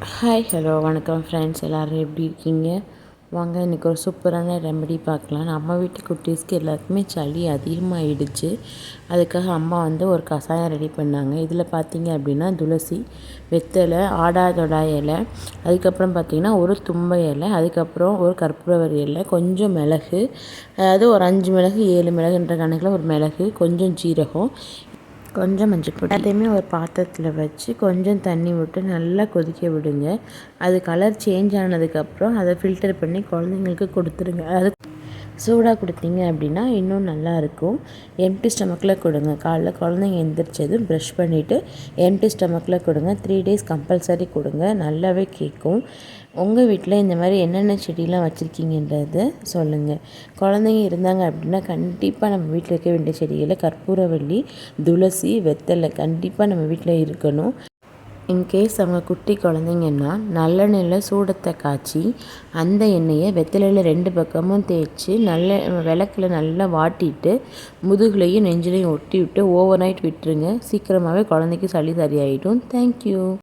Hi hello வணக்கம் friends, எல்லோரும் எப்படி இருக்கீங்க? வாங்க இன்றைக்கி ஒரு சூப்பரான ரெமெடி பார்க்கலாம். நம்ம வீட்டு குட்டீஸ்க்கு எல்லாருக்குமே சளி அதிகமாகிடுச்சு. அதுக்காக அம்மா ஒரு கஷாயம் ரெடி பண்ணாங்க. இதில் பார்த்தீங்க அப்படின்னா துளசி, வெத்தலை, ஆடாதொடா இலை, அதுக்கப்புறம் பார்த்திங்கன்னா ஒரு தும்பை இலை, அதுக்கப்புறம் ஒரு கற்பூரவள்ளி இலை, கொஞ்சம் மிளகு, அதாவது ஒரு 5 மிளகு 7 மிளகுன்ற கணக்கில் ஒரு மிளகு, கொஞ்சம் ஜீரகம், கொஞ்சம் மஞ்சள் பொடி, அதையுமே ஒரு பாத்திரத்தில் வச்சு கொஞ்சம் தண்ணி விட்டு நல்லா கொதிக்க விடுங்க. அது கலர் சேஞ்ச் ஆனதுக்கப்புறம் அதை ஃபில்டர் பண்ணி குழந்தைங்களுக்கு கொடுத்துருங்க. அது சூடாக கொடுத்தீங்க அப்படின்னா இன்னும் நல்லாயிருக்கும். எம்டி ஸ்டமக்கில் கொடுங்க. காலைல குழந்தைங்க எந்திரிச்சதும் ப்ரஷ் பண்ணிவிட்டு எம்டி ஸ்டமக்கில் கொடுங்க. 3 டேஸ் கம்பல்சரி கொடுங்க, நல்லாவே கேட்கும். உங்கள் வீட்டில் இந்த மாதிரி என்னென்ன செடியெலாம் வச்சுருக்கீங்கன்றத சொல்லுங்கள். குழந்தைங்க இருந்தாங்க அப்படின்னா கண்டிப்பாக நம்ம வீட்டில் இருக்க வேண்டிய செடிகளில் கற்பூரவள்ளி, துளசி, வெத்தலை கண்டிப்பாக நம்ம வீட்டில் இருக்கணும். இன்கேஸ் அவங்க குட்டி குழந்தைங்கன்னா நல்லெண்ணெயில் சூடத்தை காய்ச்சி அந்த எண்ணெயை வெத்தலையில் 2 பக்கமும் தேய்ச்சி விளக்கில் நல்லா வாட்டிட்டு முதுகுலையும் நெஞ்சிலையும் ஒட்டி விட்டு ஓவர் நைட் விட்டுருங்க. சீக்கிரமாகவே குழந்தைக்கு சளி சரியாயிடும். தேங்க்யூ.